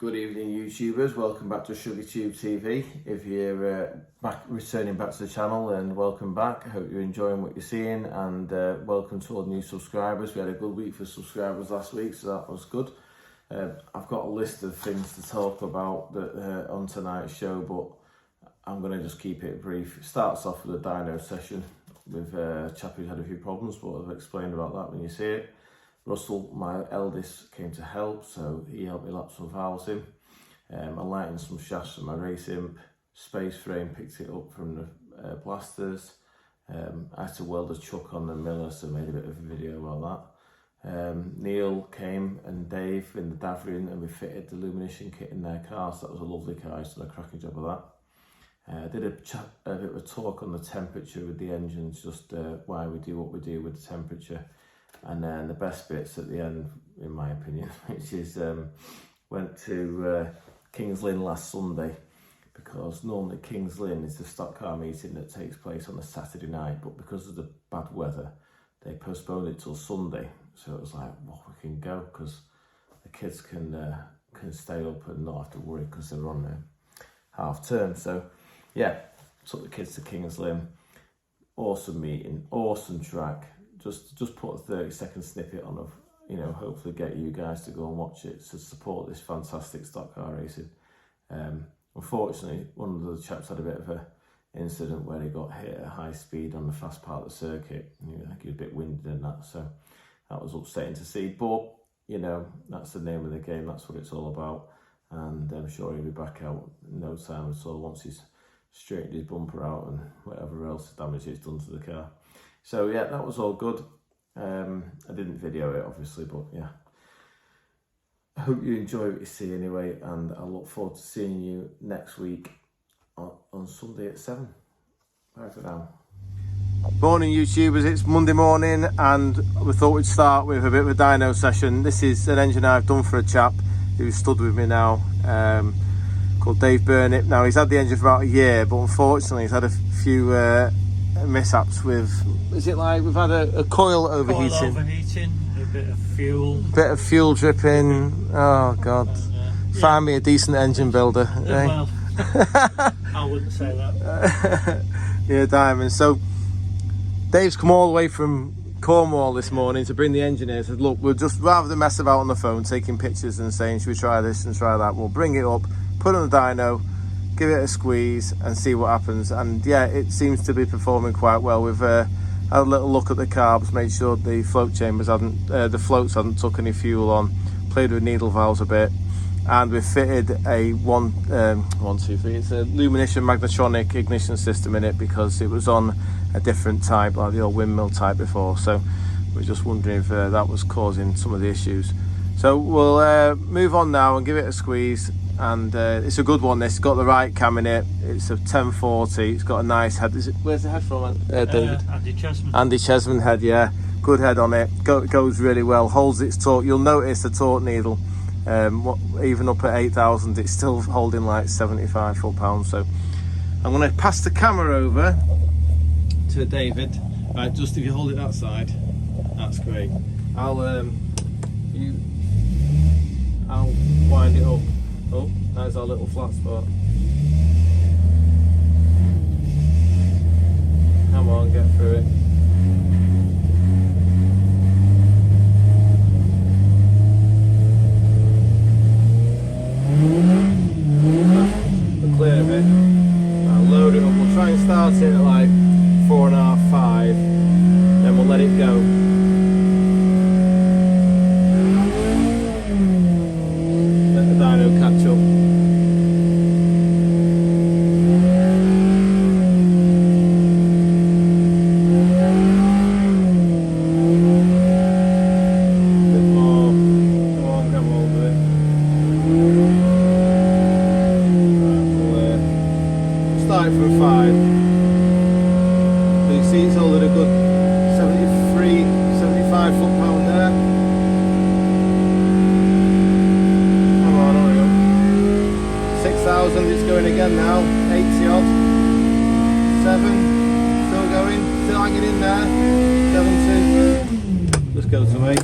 Good evening, YouTubers. Welcome back to Shrigleytube TV. If you're returning back to the channel, then welcome back. I hope you're enjoying what you're seeing, and welcome to all the new subscribers. We had a good week for subscribers last week, so that was good. I've got a list of things to talk about on tonight's show, but I'm going to just keep it brief. It starts off with a dyno session with a chap who had a few problems, but I've explained about that when you see it. Russell, my eldest, came to help, so he helped me lap some valves in. I lightened some shafts from my race imp. Space frame picked it up from the blasters. I had to weld a chuck on the miller, so I made a bit of a video about that. Neil came and Dave in the Davrian, and we fitted the lumenition kit in their car, so that was a lovely car. I did a cracking job of that. I did a bit of a talk on the temperature with the engines, just why we do what we do with the temperature. And then the best bits at the end, in my opinion, which is went to King's Lynn last Sunday, because normally King's Lynn is the stock car meeting that takes place on a Saturday night, but because of the bad weather, they postponed it till Sunday. So it was like, well, we can go because the kids can stay up and not have to worry because they're on half term. So yeah, took the kids to King's Lynn. Awesome meeting, awesome track. Just put a 30-second snippet on of, hopefully get you guys to go and watch it to support this fantastic stock car racing. Unfortunately, one of the chaps had a bit of a incident where he got hit at high speed on the fast part of the circuit. I think he was a bit winded in that, so that was upsetting to see. But, that's the name of the game, that's what it's all about. And I'm sure he'll be back out in no time at all once he's straightened his bumper out and whatever else damage he's done to the car. So yeah, that was all good. I didn't video it obviously, but yeah. I hope you enjoy what you see anyway, and I look forward to seeing you next week on Sunday at 7. Bye for now. Morning YouTubers, it's Monday morning and we thought we'd start with a bit of a dyno session. This is an engine I've done for a chap who's stood with me now, called Dave Burnett. Now he's had the engine for about a year, but unfortunately he's had a few mishaps with, is it like we've had a coil overheating, a bit of fuel dripping. Oh god, find me a decent engine builder. Well, I wouldn't say that. Yeah, Diamond. So Dave's come all the way from Cornwall this morning to bring the engine here. Said, look, we'll just, rather than mess about on the phone taking pictures and saying should we try this and try that, we'll bring it up, put it on the dyno, give it a squeeze and see what happens. And yeah, it seems to be performing quite well. We've had a little look at the carbs, made sure the float chambers hadn't, the floats hadn't took any fuel on, played with needle valves a bit, and we've fitted a it's a lumenition magnetronic ignition system in it because it was on a different type, like the old windmill type before. So we're just wondering if that was causing some of the issues. So we'll move on now and give it a squeeze. And it's a good one. This got the right cam in it. It's a 1040. It's got a nice head. Where's the head from, David? Andy Chesman. Andy Chesman head, yeah. Good head on it. Goes really well. Holds its torque. You'll notice the torque needle. Even up at 8,000, it's still holding like 75 foot-pounds. So I'm going to pass the camera over to David. Right, just if you hold it that side, that's great. I'll wind it up. Oh, there's our little flat spot. Come on, get through it. We're clear of it. I'll load it up. We'll try and start it at like 4.5, 5. Then we'll let it go. Catch up. Bit more. Come on, come over it. Right, we'll start it from 5. So you see it's holding a good 73, 75 foot-pound there. 6,000, it's going again now, 80 odd, 7, still going, still hanging in there, 70, let's go to 8.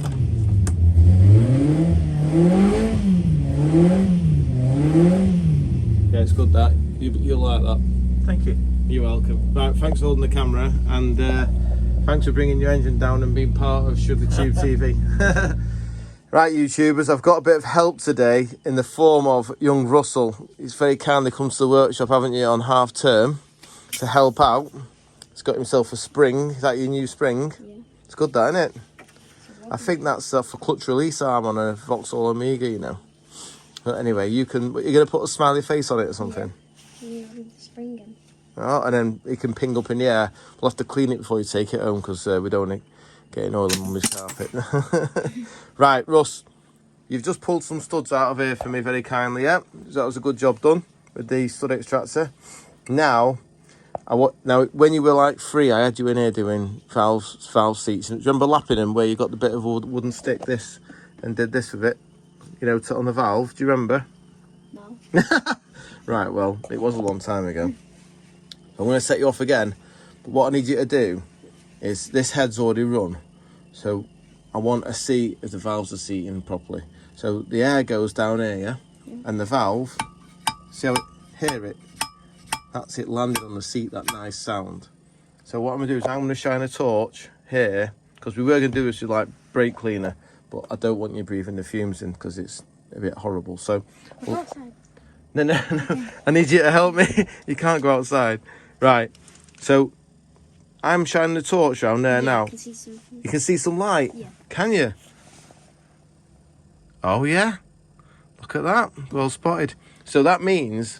good that. You'll like that. Thank you. You're welcome. Right, thanks for holding the camera, and thanks for bringing your engine down and being part of Shrigleytube TV. Right, YouTubers, I've got a bit of help today in the form of young Russell. He's very kindly come to the workshop, haven't you, on half term to help out. He's got himself a spring. Is that your new spring? Yeah. It's good, that, isn't it? I think that's for clutch release arm on a Vauxhall Omega, you know. But anyway, you're going to put a smiley face on it or something? Yeah, with the spring in. Oh, and then it can ping up in the air. We'll have to clean it before you take it home because we don't want it getting oil on mummy's carpet. Right, Russ, you've just pulled some studs out of here for me very kindly, yeah? That was a good job done with the stud extractor. Now, when you were like 3, I had you in here doing valve seats. And remember lapping them where you got the bit of wooden stick this and did this with it, you know, on the valve? Do you remember? No. Right, well, it was a long time ago. I'm going to set you off again. But what I need you to do is this head's already run. So I want to see if the valves are seating properly. So the air goes down here, yeah? And the valve, see how hear it? That's it landing on the seat, that nice sound. So what I'm going to do is I'm going to shine a torch here, because we were going to do this with like brake cleaner, but I don't want you breathing the fumes in because it's a bit horrible. So Outside. no, I need you to help me. You can't go outside. Right, so I'm shining the torch around there now. I can see something. You can see some light? Yeah. Can you? Oh yeah, look at that, well spotted. So that means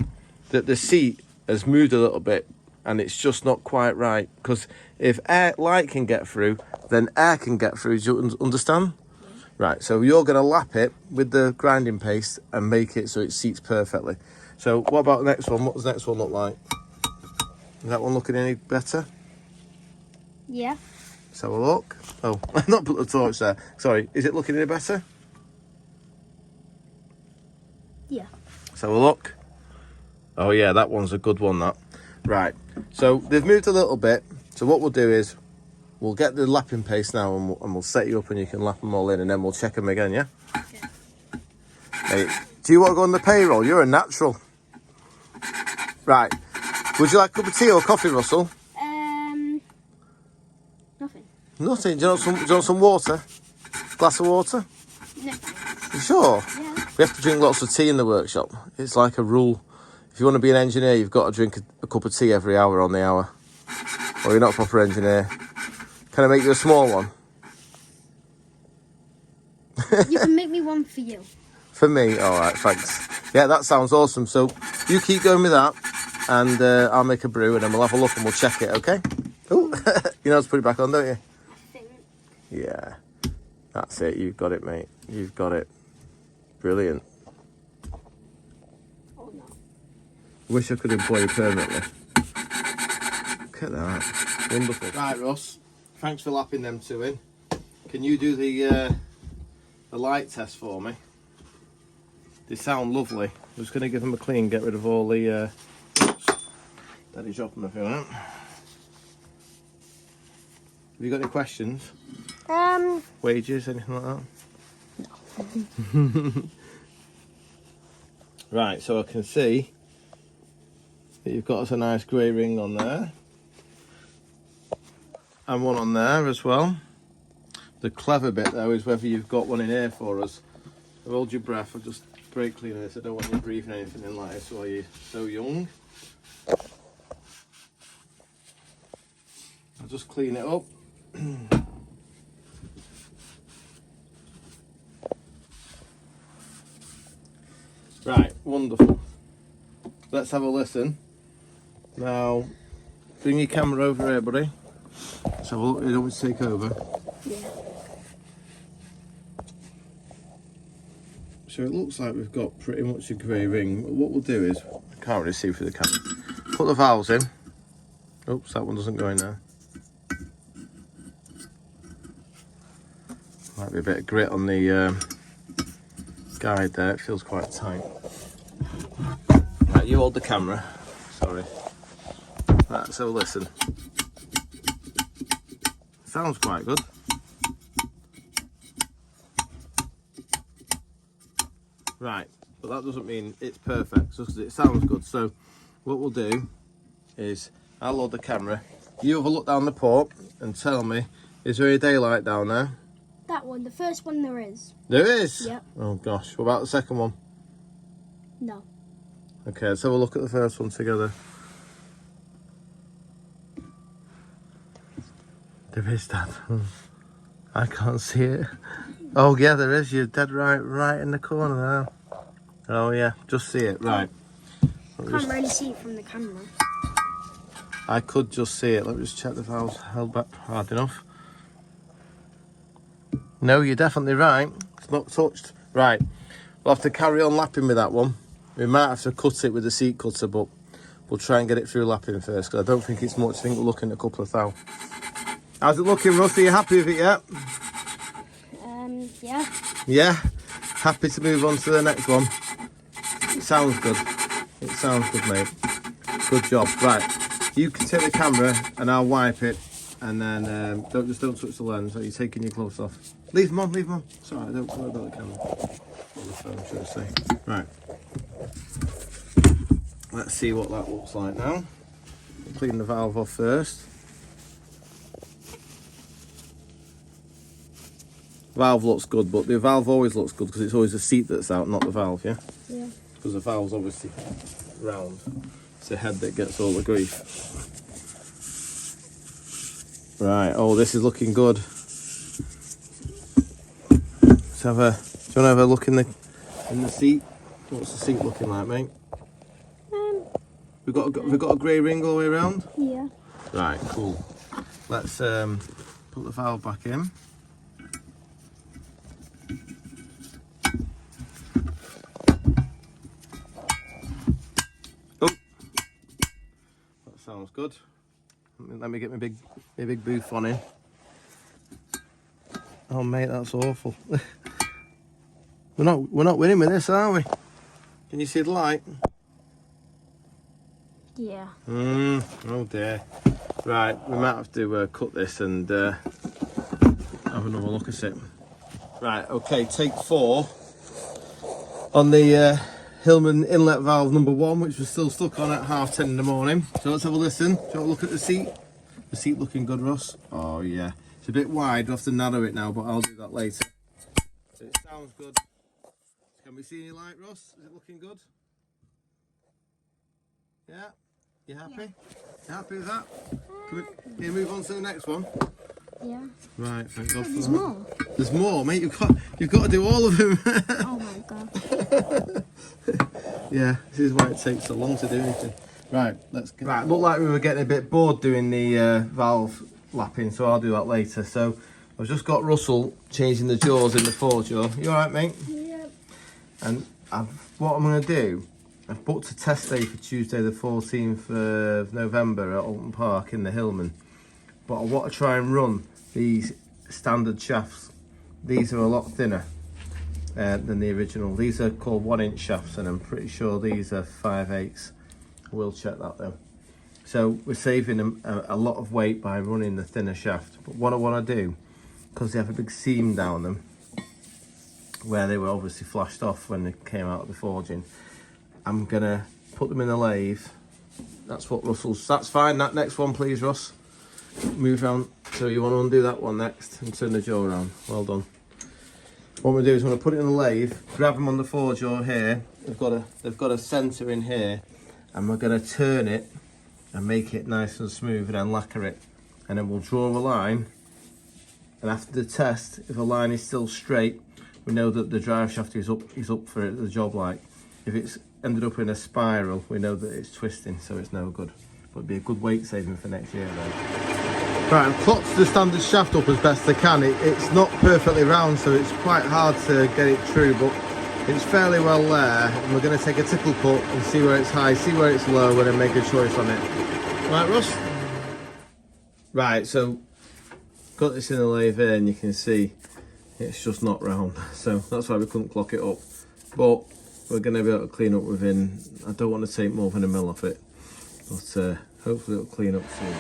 that the seat has moved a little bit and it's just not quite right, because if light can get through, then air can get through. Do you understand? Yeah. Right, so you're going to lap it with the grinding paste and make it so it seats perfectly. So what about the next one? What does the next one look like? Is that one looking any better? Yeah. Let's have a look. Oh, not put the torch there. Sorry, is it looking any better? Yeah. Let's have a look. Oh yeah, that one's a good one, that. Right, so they've moved a little bit. So what we'll do is we'll get the lapping paste now and we'll set you up and you can lap them all in and then we'll check them again, yeah? Okay. Hey, do you want to go on the payroll? You're a natural. Right, would you like a cup of tea or coffee, Russell? Nothing. Nothing. Do you want some water? Glass of water? No. You sure? Yeah. We have to drink lots of tea in the workshop. It's like a rule. If you want to be an engineer, you've got to drink a cup of tea every hour on the hour. Or you're not a proper engineer. Can I make you a small one? You can make me one for you. For me? All right, thanks. Yeah, that sounds awesome. So you keep going with that and I'll make a brew and then we'll have a look and we'll check it, okay? Oh, you know how to put it back on, don't you? I think. Yeah, that's it. You've got it, mate. You've got it. Brilliant. Oh no. Wish I could employ you permanently. Look at that. Wonderful. Right, Russ. Thanks for lapping them two in. Can you do the light test for me? They sound lovely. I'm just going to give them a clean, get rid of all the... Daddy, drop them if you want. Have you got any questions? Wages, anything like that? No. Right, so I can see that you've got us a nice grey ring on there. And one on there as well. The clever bit though is whether you've got one in here for us. So hold your breath, I'll just brake clean this. I don't want you breathing anything in like this while you're so young. I'll just clean it up. Right, wonderful. Let's have a listen. Now, bring your camera over here, buddy. Let's have a look. You don't want to take over. Yeah. So it looks like we've got pretty much a grey ring. But what we'll do is, I can't really see through the camera. Put the valves in. Oops, that one doesn't go in there. Might be a bit of grit on the guide there. It feels quite tight. Right, you hold the camera. Sorry. Right, so listen. Sounds quite good. Right, but that doesn't mean it's perfect, just because it sounds good. So what we'll do is I'll load the camera, you have a look down the port and tell me, is there any daylight down there? That one, the first one there is. There is? Yep. Oh gosh, what about the second one? No. Okay, let's have a look at the first one together. There is, Dad. I can't see it. Oh yeah, there is. You're dead right in the corner now. Oh yeah, just see it. Right. Can't really see it from the camera. I could just see it. Let me just check the valve's held back hard enough. No, you're definitely right. It's not touched. Right. We'll have to carry on lapping with that one. We might have to cut it with the seat cutter, but we'll try and get it through lapping first, because I don't think it's much. I think we're looking at a couple of thou. How's it looking, Russ? Are you happy with it yet? Yeah. Yeah? Happy to move on to the next one? It sounds good. It sounds good, mate. Good job. Right. You can take the camera and I'll wipe it, and then don't touch the lens. Are you taking your gloves off? Leave them on, leave them on. It's alright, don't worry about the camera. Or the phone, should I say. Right. Let's see what that looks like now. Clean the valve off first. Valve looks good, but the valve always looks good because it's always the seat that's out, not the valve, yeah? Yeah. Because the valve's obviously round. It's the head that gets all the grief. Right, oh, this is looking good. Let's have a, do you want to have a look in the seat? What's the seat looking like, mate? We've got a grey ring all the way around? Yeah. Right, cool. Let's put the valve back in. Oh, that sounds good. Let me get my big booth on in. Oh mate, that's awful. we're not winning with this, are we? Can you see the light? Yeah. Oh dear. Right, we might have to cut this and have another look at it. Right, okay, take 4 on the Hillman inlet valve number 1, which was still stuck on at 10:30 in the morning. So let's have a listen. Do you want to look at the seat? The seat looking good, Ross? Oh yeah. It's a bit wide, we'll have to narrow it now, but I'll do that later. It sounds good. Can we see any light, Ross? Is it looking good? Yeah? You happy? Yeah. You happy with that? Can you move on to the next one? Yeah. Right, thank God for There's that. more. There's more, mate. You've got to do all of them. Oh my god. Yeah, this is why it takes so long to do anything. Right, let's get. Right, looked like we were getting a bit bored doing the valve lapping, so I'll do that later. So I've just got Russell changing the jaws in the 4-jaw. You all right, mate? Yeah. And what I'm going to do, I've booked a test day for Tuesday the 14th of November at Alton Park in the Hillman. But I want to try and run these standard shafts. These are a lot thinner than the original. These are called 1-inch shafts, and I'm pretty sure these are 5/8. We'll check that though. So we're saving a lot of weight by running the thinner shaft. But what I want to do, because they have a big seam down them, where they were obviously flashed off when they came out of the forging, I'm gonna put them in the lathe. That's what Russell's. That's fine. That next one, please, Russ. Move around. So you want to undo that one next and turn the jaw around. Well done. What I'm gonna do is I'm gonna put it in the lathe, grab them on the 4-jaw here. They've got a centre in here, and we're gonna turn it and make it nice and smooth, and then lacquer it, and then we'll draw a line. And after the test, if the line is still straight, we know that the drive shaft is up for the job light. If it's ended up in a spiral, we know that it's twisting, so it's no good. But it'd be a good weight saving for next year though. Right, I've clocked the standard shaft up as best I can. It's not perfectly round, so it's quite hard to get it true, but it's fairly well there. And we're going to take a tickle cut and see where it's high, see where it's low, and then make a choice on it. Right, Russ? Right, so got this in the lathe here, and you can see it's just not round. So that's why we couldn't clock it up. But we're going to be able to clean up within, I don't want to take more than 1 mil off it, but hopefully it'll clean up soon.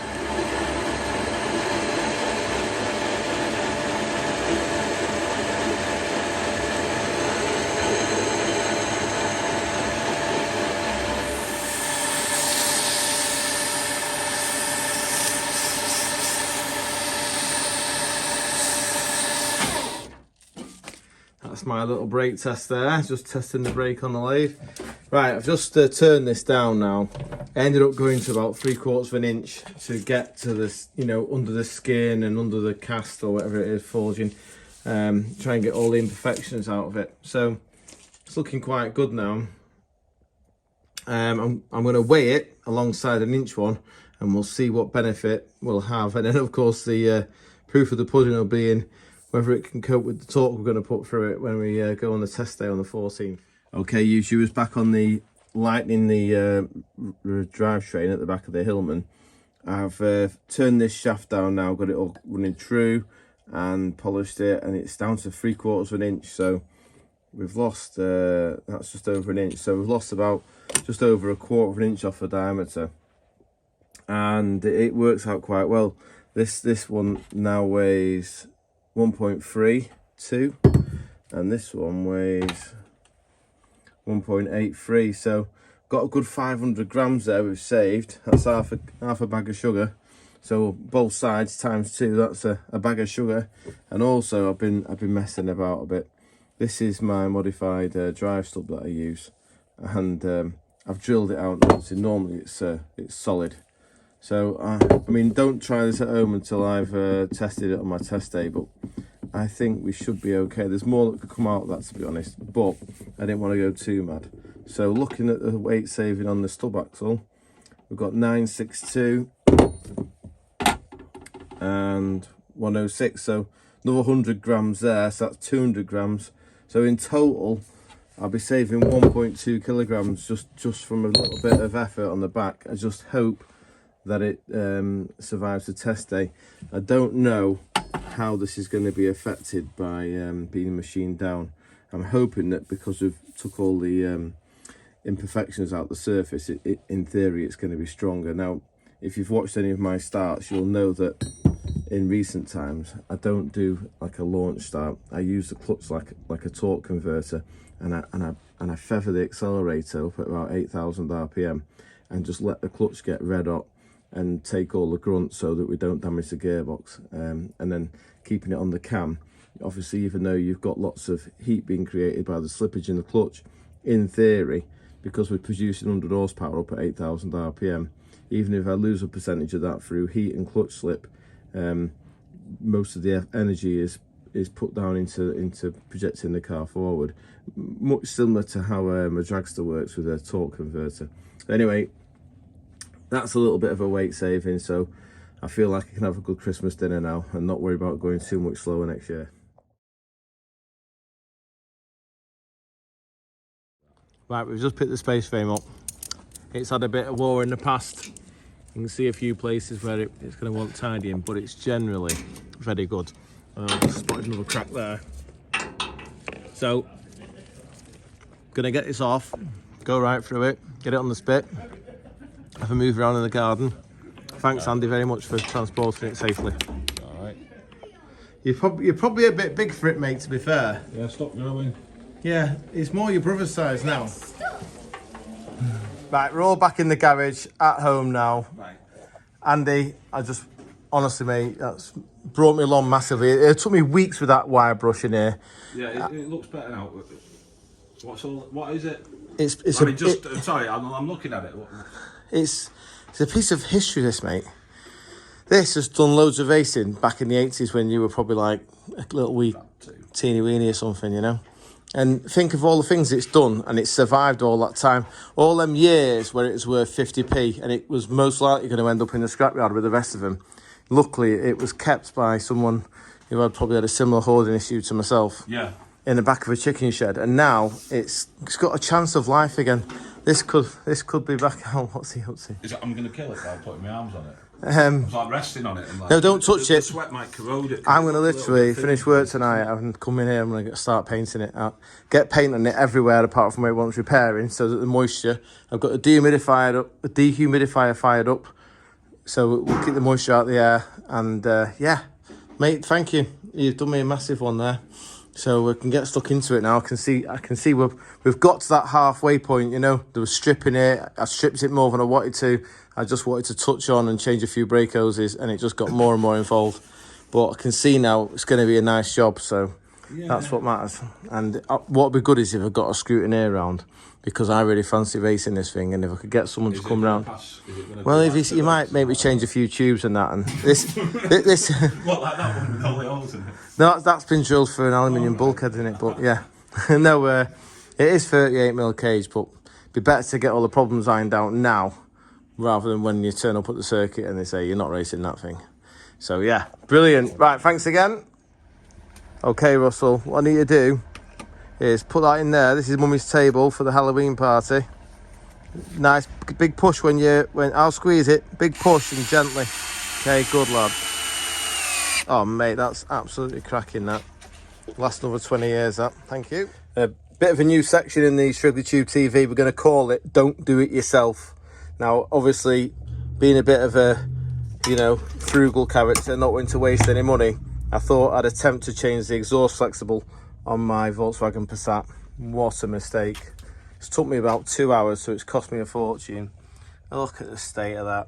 my little brake test there, just testing the brake on the lathe. Right, I've just turned this down now. I ended up going to about 3/4 of an inch to get to this, you know, under the skin and under the cast or whatever it is, forging. Try and get all the imperfections out of it. So it's looking quite good now. I'm going to weigh it alongside an inch one, and we'll see what benefit we'll have. And then of course the proof of the pudding will be in whether it can cope with the torque we're going to put through it when we go on the test day on the 14th. Okay, you was back on the lightning the drivetrain at the back of the Hillman. I've turned this shaft down now, got it all running true and polished it, and it's down to 3/4 of an inch. So we've lost that's just over an inch, so we've lost about just over 1/4 of an inch off the diameter, and it works out quite well. This one now weighs 1.32 and this one weighs 1.83, so got a good 500 grams there we've saved. That's half a bag of sugar, so both sides times 2, that's a bag of sugar. And also I've been messing about a bit. This is my modified drive stub that I use, and I've drilled it out now. So normally it's solid. So I mean, don't try this at home until I've tested it on my test day, but I think we should be okay. There's more that could come out of that, to be honest, but I didn't want to go too mad. So looking at the weight saving on the stub axle, we've got 962 and 106, so another 100 grams there, so that's 200 grams. So in total I'll be saving 1.2 kilograms just from a little bit of effort on the back. I just hope that it survives the test day. I don't know how this is going to be affected by being machined down. I'm hoping that because we've took all the imperfections out the surface, in theory it's going to be stronger. Now, if you've watched any of my starts, you'll know that in recent times I don't do like a launch start. I use the clutch like a torque converter, and I feather the accelerator up at about 8,000 RPM and just let the clutch get red hot and take all the grunt so that we don't damage the gearbox. And then keeping it on the cam, obviously, even though you've got lots of heat being created by the slippage in the clutch, in theory, because we're producing 100 horsepower up at 8,000 RPM, even if I lose a percentage of that through heat and clutch slip, most of the energy is put down into projecting the car forward, much similar to how a dragster works with a torque converter. Anyway, that's a little bit of a weight saving, so I feel like I can have a good Christmas dinner now and not worry about going too much slower next year. Right, we've just picked the space frame up. It's had a bit of war in the past. You can see a few places where it's going to want tidying, but it's generally very good. Spotted another crack there. So, gonna get this off, go right through it, get it on the spit, have a move around in the garden. Thanks, Andy, very much for transporting it safely. All right. You're probably a bit big for it, mate, to be fair. Yeah, stop growing. Yeah, it's more your brother's size now. Right, we're all back in the garage, at home now. Right. Andy, honestly, mate, that's brought me along massively. It took me weeks with that wire brush in here. Yeah, it looks better now. What is it? Sorry, I'm looking at it. It's a piece of history, this, mate. This has done loads of racing back in the 80s when you were probably like a little wee teeny weeny or something, you know. And think of all the things it's done, and it's survived all that time. All them years where it was worth 50p, and it was most likely going to end up in the scrapyard with the rest of them. Luckily, it was kept by someone who had probably had a similar hoarding issue to myself. Yeah. In the back of a chicken shed, and now it's got a chance of life again. This could be back. Oh, what's he up to? I'm going to kill it by putting my arms on it. It's like resting on it. And like, no, don't touch it. The sweat might corrode it. I'm going to literally finish work tonight and come in here. I'm going to start painting it out. Get paint on it everywhere apart from where it wants repairing, so that the moisture. I've got a dehumidifier fired up, so we'll keep the moisture out of the air. And yeah, mate, thank you. You've done me a massive one there. So we can get stuck into it now. I can see we've got to that halfway point, you know. There was stripping it. I stripped it more than I wanted to. I just wanted to touch on and change a few brake hoses, and it just got more and more involved. But I can see now it's going to be a nice job. So That's what matters. And what would be good is if I got a scrutineer round, because I really fancy racing this thing, and if I could get someone to come round. Well, if you might maybe change a few tubes and that, and this What, like that one with all the holes in it? no, that's been drilled for an aluminium bulkhead in it, but yeah. No, it is 38mm cage, but it'd be better to get all the problems ironed out now rather than when you turn up at the circuit and they say you're not racing that thing. So yeah, brilliant. Right, thanks again. Okay, Russell, what I need to do is put that in there. This is Mummy's table for the Halloween party. Nice big push when I'll squeeze it. Big push and gently. Okay, good lad. Oh mate, that's absolutely cracking, that. Last another 20 years, that. Thank you. A bit of a new section in the Shrigleytube TV. We're going to call it Don't Do It Yourself. Now, obviously, being a bit of a, frugal character, not wanting to waste any money, I thought I'd attempt to change the exhaust flexible on my Volkswagen Passat. What a mistake. It's took me about 2 hours, so it's cost me a fortune. Look at the state of that.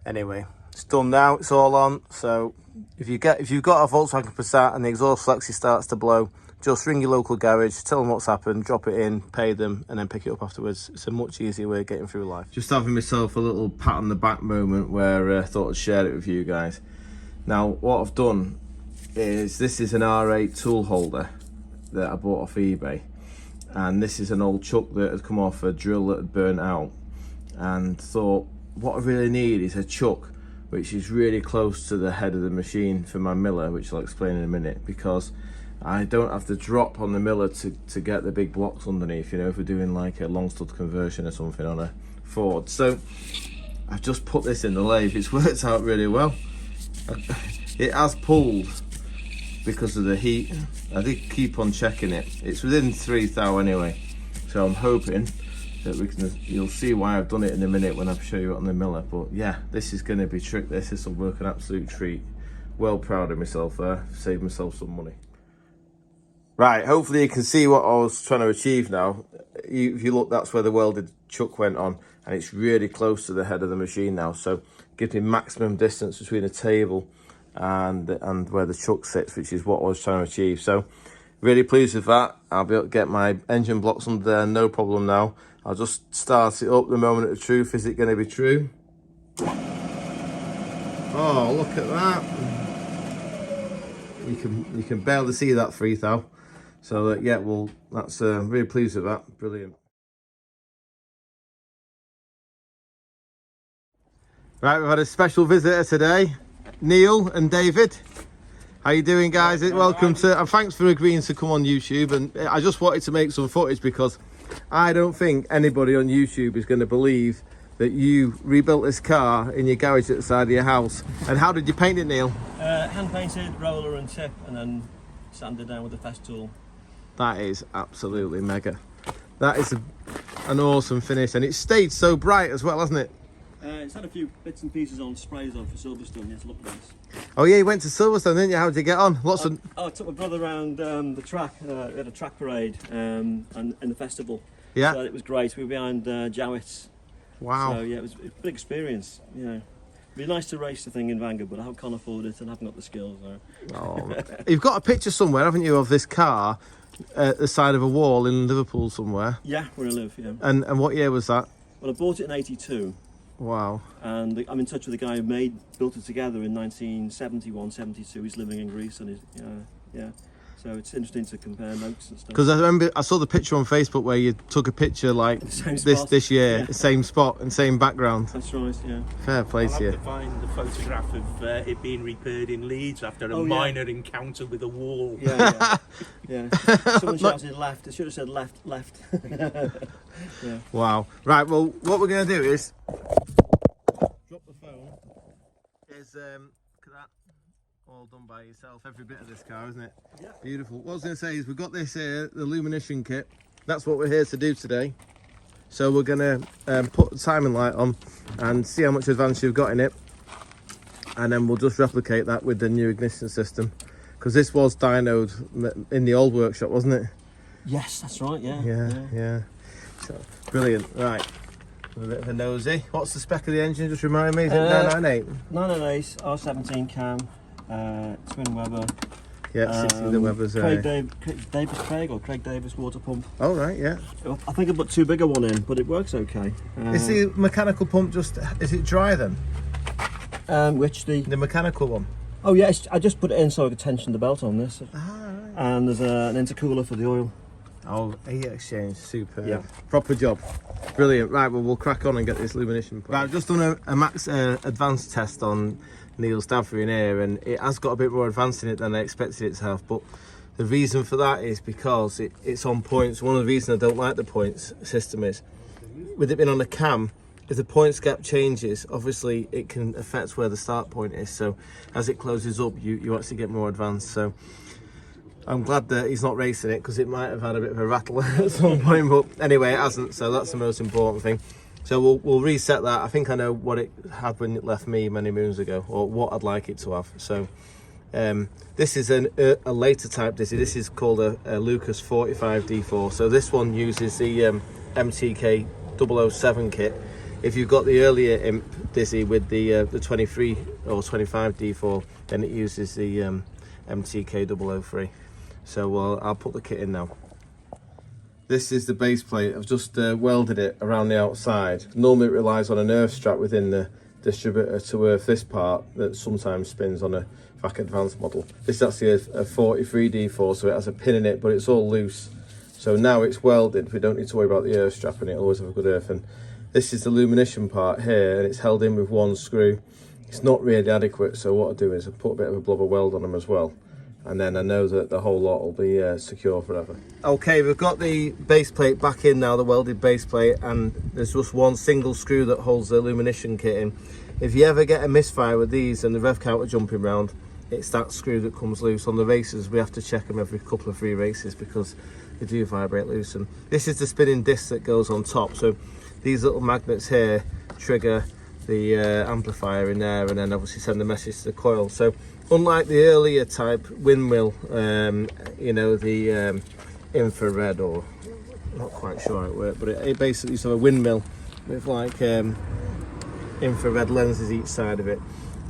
Anyway, it's done now, it's all on. So if you've got a Volkswagen Passat and the exhaust flexi starts to blow, just ring your local garage, tell them what's happened, drop it in, pay them, and then pick it up afterwards. It's a much easier way of getting through life. Just having myself a little pat on the back moment where I thought I'd share it with you guys. Now, what I've done is, this is an R8 tool holder that I bought off eBay. And this is an old chuck that had come off a drill that had burnt out. And thought, what I really need is a chuck which is really close to the head of the machine for my miller, which I'll explain in a minute, because I don't have to drop on the miller to get the big blocks underneath, if we're doing like a long stud conversion or something on a Ford. So I've just put this in the lathe. It's worked out really well. It has pulled because of the heat. I did keep on checking it. It's within 3 thou anyway, so I'm hoping that you'll see why I've done it in a minute when I show you it on the miller. But yeah, this is going to be trick. This will work an absolute treat. Well proud of myself there. Saved myself some money. Right, hopefully you can see what I was trying to achieve now. If you look, that's where the welded chuck went on, and it's really close to the head of the machine now, so it gives me maximum distance between the table and where the chuck sits, which is what I was trying to achieve. So really pleased with that. I'll be able to get my engine blocks under there, no problem now. I'll just start it up. The moment of truth. Is it going to be true? Oh, look at that. You can barely see that 3 thou. So yeah, well, that's really pleased with that. Brilliant. Right, we've had a special visitor today, Neil and David. How you doing, guys? Welcome to, and thanks for agreeing to come on YouTube. And I just wanted to make some footage because I don't think anybody on YouTube is going to believe that you rebuilt this car in your garage at the side of your house. And how did you paint it, Neil? Hand painted, roller and tip, and then sanded down with a fast tool. That is absolutely mega. That is an awesome finish, and it stayed so bright as well, hasn't it? It's had a few bits and pieces on, sprays on for Silverstone. It's looked nice. Oh yeah, you went to Silverstone, didn't you? How did you get on? I took my brother around the track. We had a track parade and the festival. Yeah. So it was great. We were behind Jowett's. Wow. So yeah, it was a big experience. It'd be nice to race the thing in Vanguard, but I can't afford it and I haven't got the skills. So. Oh, you've got a picture somewhere, haven't you, of this car at the side of a wall in Liverpool somewhere? Yeah, where I live. Yeah. And what year was that? Well, I bought it in '82. Wow. And I'm in touch with the guy who built it together in 1971, 72. He's living in Greece, and yeah. So it's interesting to compare notes and stuff. Because I remember I saw the picture on Facebook where you took a picture like this year, the same spot and same background. That's right, yeah. Fair play to you. I'll have to find the photograph of it being repaired in Leeds after a minor encounter with a wall. Yeah. Someone shouted left. It should have said left. Yeah. Wow. Right, well, what we're going to do is drop the phone. Look at that. All done by yourself, every bit of this car, isn't it? Yeah. Beautiful. What I was going to say is we've got this here, the lumenition kit. That's what we're here to do today. So we're going to put the timing light on and see how much advance you've got in it. And then we'll just replicate that with the new ignition system. Because this was dynoed in the old workshop, wasn't it? Yes, that's right, Yeah. So, brilliant. Right. A bit of a nosy. What's the spec of the engine? Just remind me. Is it 998? 998 R17 cam, twin Weber. Yeah, 60 the Weber's. Craig Davis water pump. Oh right, yeah. I think I put too big a one in, but it works okay. Is the mechanical pump is it dry then? The mechanical one? Oh yeah, I just put it in so I could tension the belt on this. Ah, right. And there's an intercooler for the oil. Oh, heat exchange, super. Yeah. Proper job. Brilliant. Right, well, we'll crack on and get this lumenition. Right, I've just done a max advanced test on Neil's Davrian here, and it has got a bit more advanced in it than I expected it to have, but the reason for that is because it's on points. One of the reasons I don't like the points system is, with it being on a cam, if the points gap changes, obviously it can affect where the start point is, so as it closes up, you actually get more advanced. So I'm glad that he's not racing it, because it might have had a bit of a rattle at some point, but anyway, it hasn't, so that's the most important thing. So we'll reset that. I think I know what it had when it left me many moons ago, or what I'd like it to have. So this is a later type Dizzy. This is called a Lucas 45D4. So this one uses the MTK 007 kit. If you've got the earlier Imp Dizzy with the 23 or 25 D4, then it uses the MTK 003. So I'll put the kit in now. This is the base plate. I've just welded it around the outside. Normally it relies on an earth strap within the distributor to earth this part that sometimes spins on a VAC Advanced model. This is actually a 43 D4, so it has a pin in it, but it's all loose. So now it's welded, we don't need to worry about the earth strap, and it'll always have a good earth. And this is the lumenition part here, and it's held in with one screw. It's not really adequate, so what I do is I put a bit of a blubber weld on them as well, and then I know that the whole lot will be secure forever. Okay, we've got the base plate back in now, the welded base plate, and there's just one single screw that holds the lumenition kit in. If you ever get a misfire with these and the rev counter jumping round, it's that screw that comes loose. On the races, we have to check them every couple of free races because they do vibrate loose. And this is the spinning disc that goes on top, so these little magnets here trigger the amplifier in there, and then obviously send the message to the coil. So unlike the earlier type windmill, you know, the infrared, or not quite sure how it worked, but it basically is a windmill with like infrared lenses each side of it.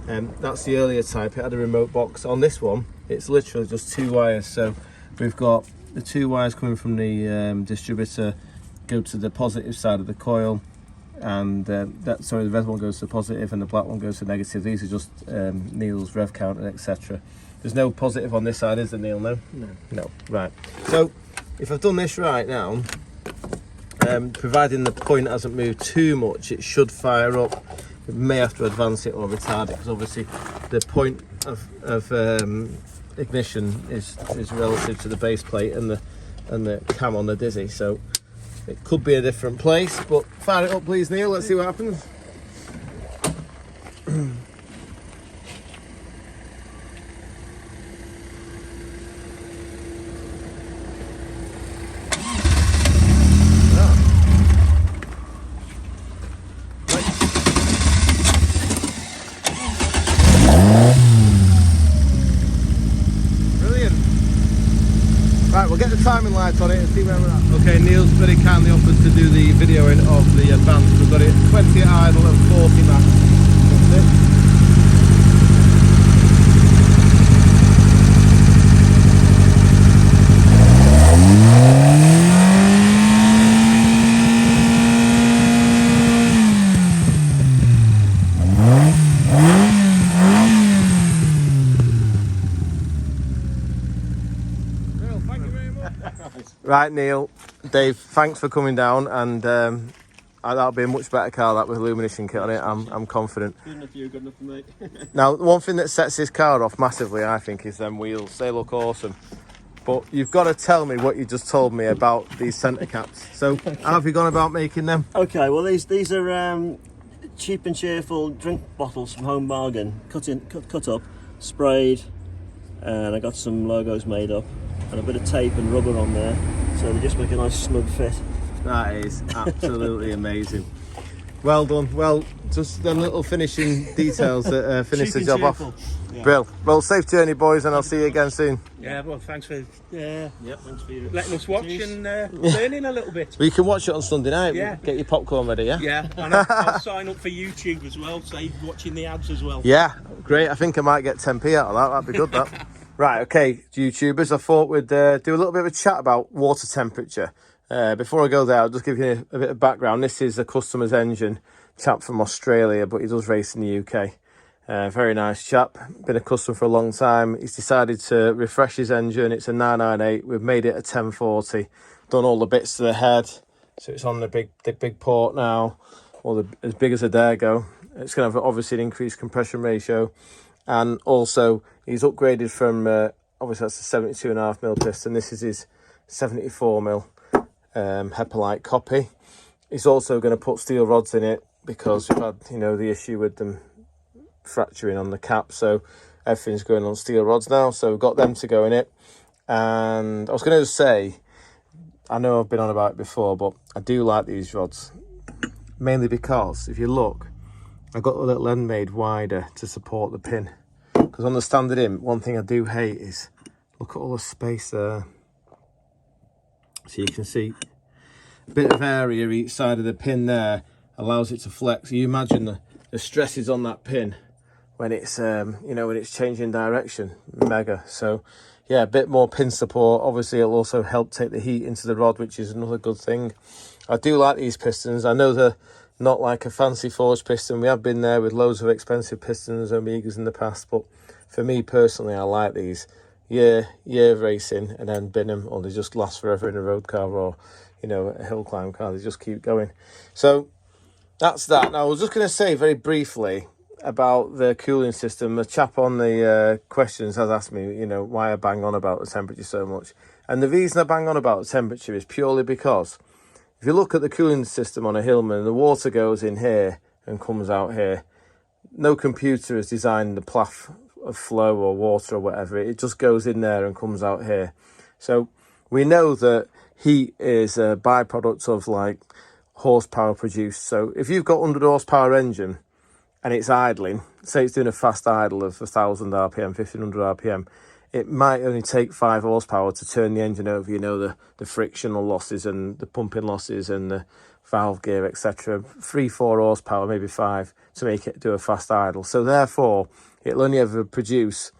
That's the earlier type. It had a remote box. On this one, it's literally just two wires. So we've got the two wires coming from the distributor go to the positive side of the coil, and the red one goes to positive and the black one goes to negative. These are just Neil's rev counter, etc. There's no positive on this side, is there, Neil? No? No. Right. So if I've done this right now, providing the point hasn't moved too much, it should fire up. We may have to advance it or retard it, because obviously the point of ignition is relative to the base plate and the cam on the Dizzy, so it could be a different place. But fire it up please, Neil, let's see what happens. Right, we'll get the timing lights on it and see where we're at. Okay, Neil's very kindly offered to do the videoing of the advance. We've got it 20 at idle and 40 max. That's it. Right, Neil, Dave, thanks for coming down, and that'll be a much better car, that, with lumenition kit on it. I'm confident. Good enough for you, good enough for me. Now, one thing that sets this car off massively, I think, is them wheels. They look awesome. But you've got to tell me what you just told me about these centre caps. So, how have you gone about making them? Okay, well these are cheap and cheerful drink bottles from Home Bargain, cut up, sprayed, and I got some logos made up, and a bit of tape and rubber on there, so they just make a nice snug fit. That is absolutely amazing. Well done. Well, just the little finishing details that finish the job off. Yeah. Brill. Well, safe journey, boys, and I'll see you again soon. Yeah, well, thanks for Thanks for letting us watch and learning a little bit. Well, you can watch it on Sunday night. Yeah. Get your popcorn ready, yeah? Yeah, and I'll sign up for YouTube as well, so watching the ads as well. Yeah, great. I think I might get 10p out of that. That'd be good, that. Right, okay, YouTubers, I thought we'd do a little bit of a chat about water temperature. Before I go there, I'll just give you a bit of background. This is a customer's engine, chap from Australia, but he does race in the UK. Very nice chap, been a customer for a long time. He's decided to refresh his engine. It's a 998, we've made it a 1040, done all the bits to the head, so it's on the big port now, as big as a dare go. It's going to have obviously an increased compression ratio, and also he's upgraded from obviously that's a 72.5mm piston. This is his 74mm Hepalite copy. He's also going to put steel rods in it because we've had, you know, the issue with them fracturing on the cap, so everything's going on steel rods now, so we've got them to go in it. And I was going to say, I know I've been on about it before, but I do like these rods, mainly because if you look, I got the little end made wider to support the pin, because on the standard in, one thing I do hate is look at all the space there, so you can see a bit of area each side of the pin there allows it to flex. You imagine the stresses on that pin when it's you know, when it's changing direction, mega. So yeah, a bit more pin support. Obviously it'll also help take the heat into the rod, which is another good thing. I do like these pistons. I know they're not like a fancy forged piston. We have been there with loads of expensive pistons, Omegas in the past, but for me personally, I like these. Year of racing and then bin them, or they just last forever in a road car or, you know, a hill climb car. They just keep going. So that's that. Now I was just going to say very briefly about the cooling system. The chap on the questions has asked me, you know, why I bang on about the temperature so much. And the reason I bang on about the temperature is purely because if you look at the cooling system on a Hillman, the water goes in here and comes out here. No computer has designed the path of flow or water or whatever. It just goes in there and comes out here. So we know that heat is a byproduct of like horsepower produced. So if you've got 100 horsepower engine and it's idling, say it's doing a fast idle of 1000 RPM, 1500 RPM, it might only take 5 horsepower to turn the engine over. You know, the frictional losses and the pumping losses and the valve gear, etc. 3-4 horsepower, maybe 5 to make it do a fast idle. So therefore it'll only ever produce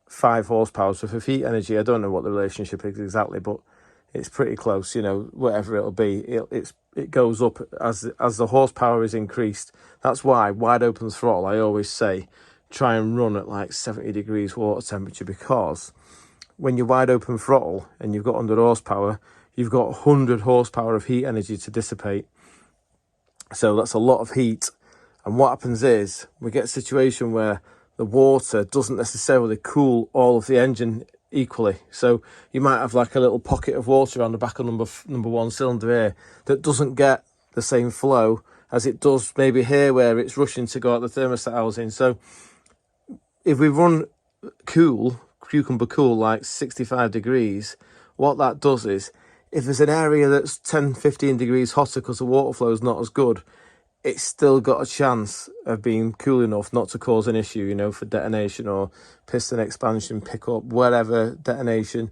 5 horsepower worth of heat energy. I don't know what the relationship is exactly, but it's pretty close. You know, whatever it'll be, it goes up as the horsepower is increased. That's why wide open throttle, I always say, try and run at like 70 degrees water temperature, because when you're wide open throttle and you've got 100 horsepower, you've got 100 horsepower of heat energy to dissipate. So that's a lot of heat. And what happens is we get a situation where the water doesn't necessarily cool all of the engine equally. So you might have like a little pocket of water on the back of number one cylinder here that doesn't get the same flow as it does maybe here, where it's rushing to go out the thermostat housing. So if we run cucumber cool, like 65 degrees, what that does is, if there's an area that's 10-15 degrees hotter because the water flow is not as good, it's still got a chance of being cool enough not to cause an issue, you know, for detonation or piston expansion, pickup, whatever, detonation,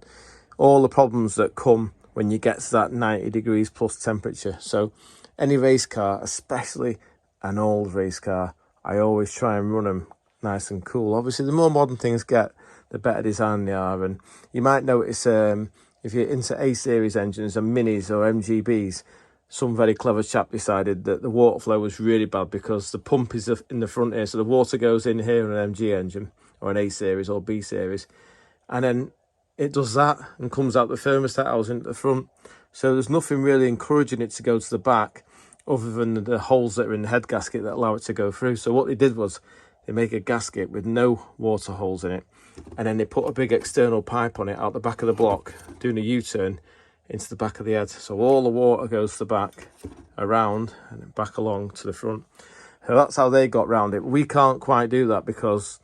all the problems that come when you get to that 90 degrees plus temperature. So any race car, especially an old race car, I always try and run them nice and cool. Obviously, the more modern things get, the better design they are. And you might notice if you're into A-series engines and minis or MGBs, some very clever chap decided that the water flow was really bad because the pump is in the front here. So the water goes in here on an MG engine or an A-series or B-series. And then it does that and comes out the thermostat housing at the front. So there's nothing really encouraging it to go to the back other than the holes that are in the head gasket that allow it to go through. So what they did was they make a gasket with no water holes in it. And then they put a big external pipe on it out the back of the block, doing a U-turn into the back of the head. So all the water goes to the back, around, and then back along to the front. So that's how they got round it. We can't quite do that because,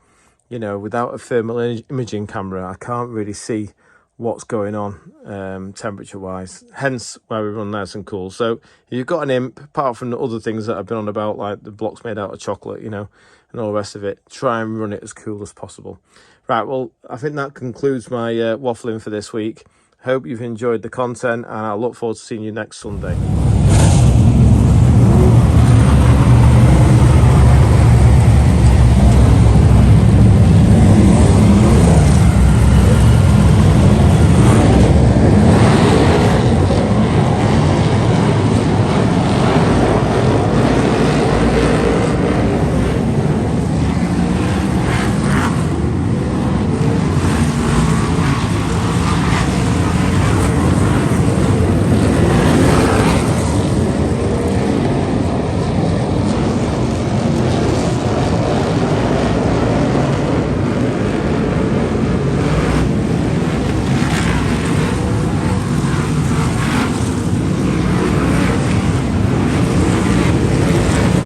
you know, without a thermal imaging camera, I can't really see what's going on temperature-wise. Hence why we run nice and cool. So if you've got an imp, apart from the other things that I've been on about, like the block's made out of chocolate, you know, and all the rest of it, try and run it as cool as possible. Right, well, I think that concludes my waffling for this week. Hope you've enjoyed the content, and I look forward to seeing you next Sunday.